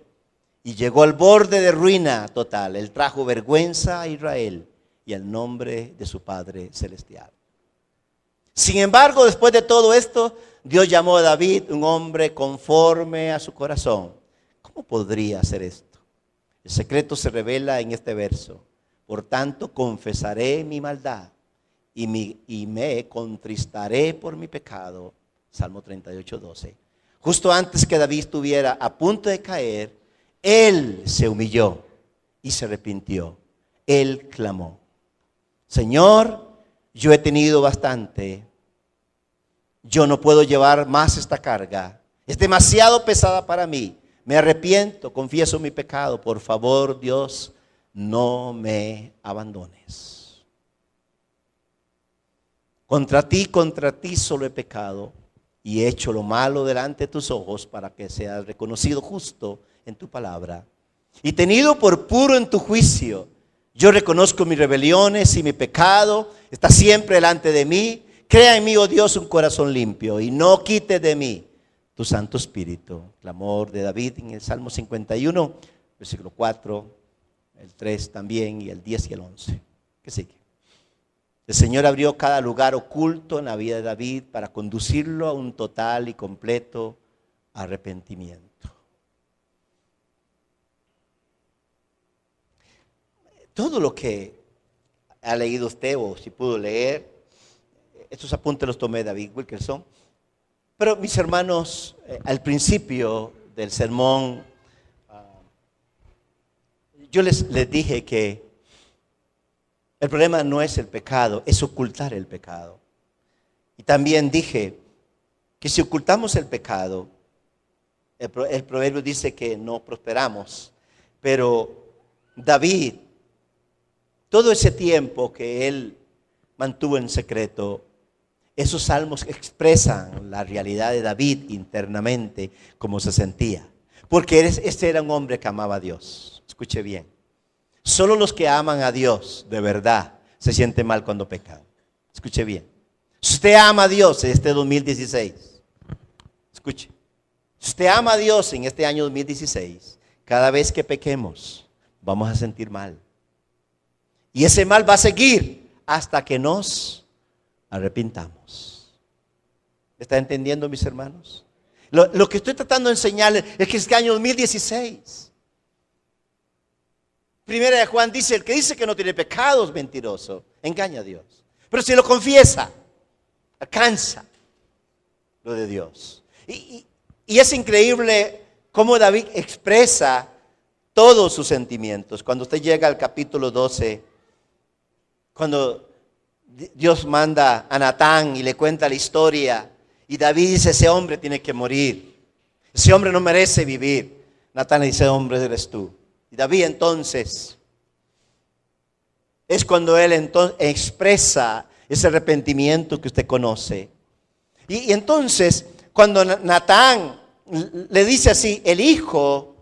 Y llegó al borde de ruina total. Él trajo vergüenza a Israel y al nombre de su Padre Celestial. Sin embargo, después de todo esto, Dios llamó a David un hombre conforme a su corazón. ¿Cómo podría hacer esto? El secreto se revela en este verso. Por tanto, confesaré mi maldad y me contristaré por mi pecado. Salmo 38:12. Justo antes que David estuviera a punto de caer, él se humilló y se arrepintió. Él clamó: Señor, yo he tenido bastante. Yo no puedo llevar más esta carga. Es demasiado pesada para mí. Me arrepiento, confieso mi pecado. Por favor, Dios, no me abandones. Contra ti solo he pecado y he hecho lo malo delante de tus ojos para que seas reconocido justo en tu palabra y tenido por puro en tu juicio. Yo reconozco mis rebeliones y mi pecado está siempre delante de mí. Crea en mí, oh Dios, un corazón limpio y no quites de mí tu Santo Espíritu. Clamor de David en el Salmo 51, versículo 4, el 3 también y el 10 y el 11. ¿Qué sigue? El Señor abrió cada lugar oculto en la vida de David para conducirlo a un total y completo arrepentimiento. Todo lo que ha leído usted o si pudo leer, estos apuntes los tomé de David Wilkerson. Pero mis hermanos, al principio del sermón, yo les dije que el problema no es el pecado, es ocultar el pecado. Y también dije que si ocultamos el pecado, el proverbio dice que no prosperamos. Pero David, todo ese tiempo que él mantuvo en secreto, esos salmos expresan la realidad de David internamente, cómo se sentía. Porque este era un hombre que amaba a Dios. Escuche bien. Solo los que aman a Dios de verdad se sienten mal cuando pecan. Escuche bien. Si usted ama a Dios en este 2016, escuche. Si usted ama a Dios en este año 2016, cada vez que pequemos, vamos a sentir mal. Y ese mal va a seguir hasta que nos arrepintamos. ¿Está entendiendo, mis hermanos? Lo que estoy tratando de enseñarles es que este año 2016, Primera de Juan dice, el que dice que no tiene pecado es mentiroso, engaña a Dios. Pero si lo confiesa, alcanza lo de Dios. Y es increíble cómo David expresa todos sus sentimientos. Cuando usted llega al capítulo 12, cuando Dios manda a Natán y le cuenta la historia, y David dice, ese hombre tiene que morir, ese hombre no merece vivir. Natán le dice, hombre eres tú. Y David entonces, es cuando él entonces expresa ese arrepentimiento que usted conoce. Y entonces, cuando Natán le dice así, el hijo,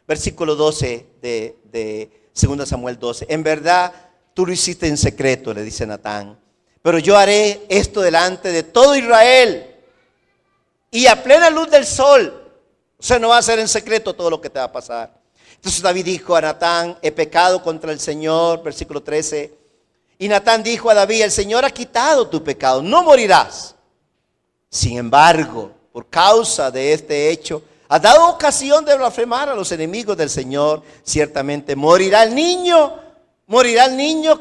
versículo 12 de 2 Samuel 12, en verdad tú lo hiciste en secreto, le dice Natán, pero yo haré esto delante de todo Israel y a plena luz del sol. O sea, no va a ser en secreto todo lo que te va a pasar. Entonces David dijo a Natán, he pecado contra el Señor, versículo 13. Y Natán dijo a David, el Señor ha quitado tu pecado, no morirás. Sin embargo, por causa de este hecho, has dado ocasión de blasfemar a los enemigos del Señor. Ciertamente morirá el niño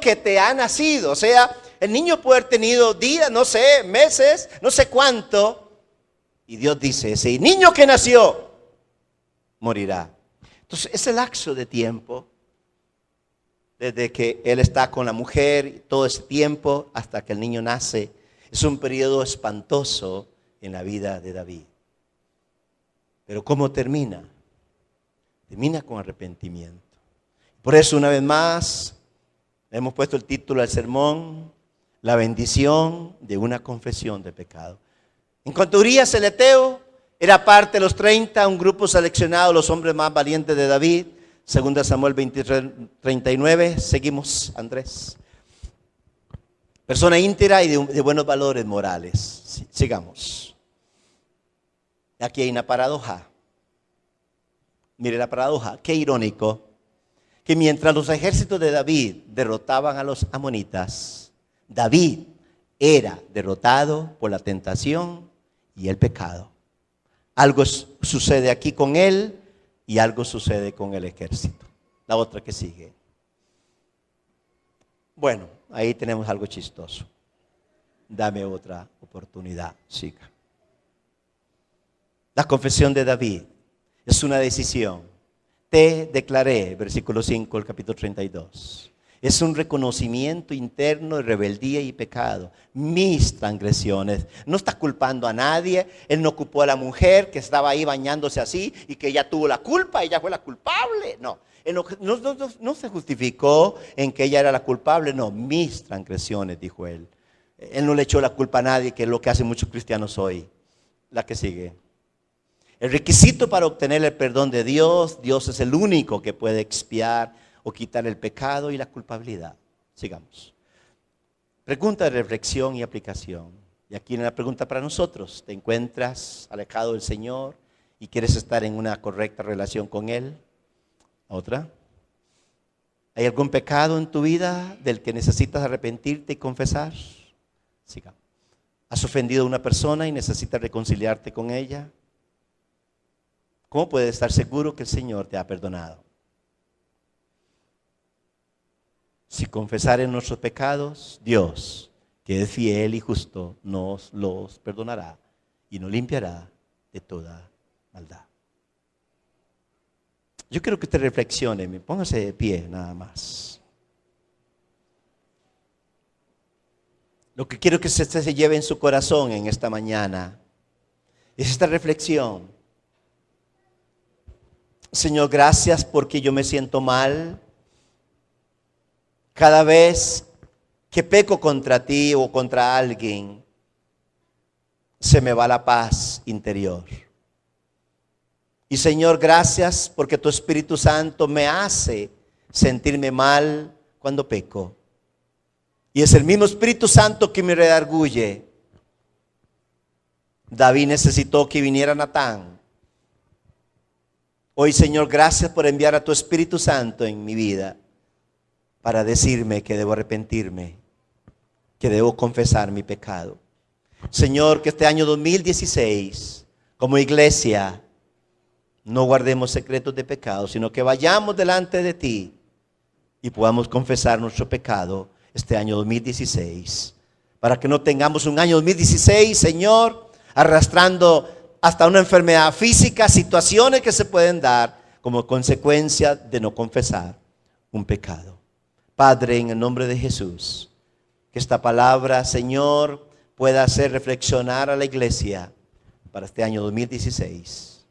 que te ha nacido. O sea, el niño puede haber tenido días, no sé, meses, no sé cuánto. Y Dios dice, ese niño que nació morirá. Entonces, ese lapso de tiempo, desde que él está con la mujer, todo ese tiempo hasta que el niño nace, es un periodo espantoso en la vida de David. Pero ¿cómo termina? Termina con arrepentimiento. Por eso, una vez más, le hemos puesto el título al sermón, la bendición de una confesión de pecado. En cuanto a Urías el Eteo, era parte de los 30, un grupo seleccionado, los hombres más valientes de David. 2 Samuel 23, 39. Seguimos, Andrés. Persona íntegra y de buenos valores morales. Sigamos. Aquí hay una paradoja. Mire la paradoja. Qué irónico que mientras los ejércitos de David derrotaban a los amonitas, David era derrotado por la tentación y el pecado. Algo sucede aquí con él y algo sucede con el ejército. La otra que sigue. Bueno, ahí tenemos algo chistoso. Dame otra oportunidad. Siga. La confesión de David es una decisión. Te declaré, versículo 5 del capítulo 32. Es un reconocimiento interno de rebeldía y pecado. Mis transgresiones. No está culpando a nadie. Él no culpó a la mujer que estaba ahí bañándose así y que ella tuvo la culpa, ella fue la culpable. No, él no se justificó en que ella era la culpable. No, mis transgresiones, dijo él. Él no le echó la culpa a nadie, que es lo que hacen muchos cristianos hoy. La que sigue. El requisito para obtener el perdón de Dios, Dios es el único que puede expiar o quitar el pecado y la culpabilidad. Sigamos. Pregunta de reflexión y aplicación. Y aquí viene la pregunta para nosotros. ¿Te encuentras alejado del Señor y quieres estar en una correcta relación con Él? Otra. ¿Hay algún pecado en tu vida del que necesitas arrepentirte y confesar? Sigamos. ¿Has ofendido a una persona y necesitas reconciliarte con ella? ¿Cómo puedes estar seguro que el Señor te ha perdonado? Si confesaren nuestros pecados, Dios, que es fiel y justo, nos los perdonará y nos limpiará de toda maldad. Yo quiero que usted reflexione, póngase de pie nada más. Lo que quiero que usted se lleve en su corazón en esta mañana es esta reflexión. Señor, gracias porque yo me siento mal. Cada vez que peco contra ti o contra alguien, se me va la paz interior. Y Señor, gracias porque tu Espíritu Santo me hace sentirme mal cuando peco. Y es el mismo Espíritu Santo que me redarguye. David necesitó que viniera Natán. Hoy, Señor, gracias por enviar a tu Espíritu Santo en mi vida para decirme que debo arrepentirme, que debo confesar mi pecado. Señor, que este año 2016, como iglesia, no guardemos secretos de pecado, sino que vayamos delante de ti y podamos confesar nuestro pecado este año 2016. Para que no tengamos un año 2016, Señor, arrastrando hasta una enfermedad física, situaciones que se pueden dar como consecuencia de no confesar un pecado. Padre, en el nombre de Jesús, que esta palabra, Señor, pueda hacer reflexionar a la iglesia para este año 2016.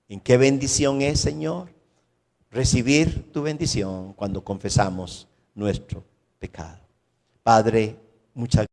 ¿En qué bendición es, Señor? Recibir tu bendición cuando confesamos nuestro pecado. Padre, muchas gracias.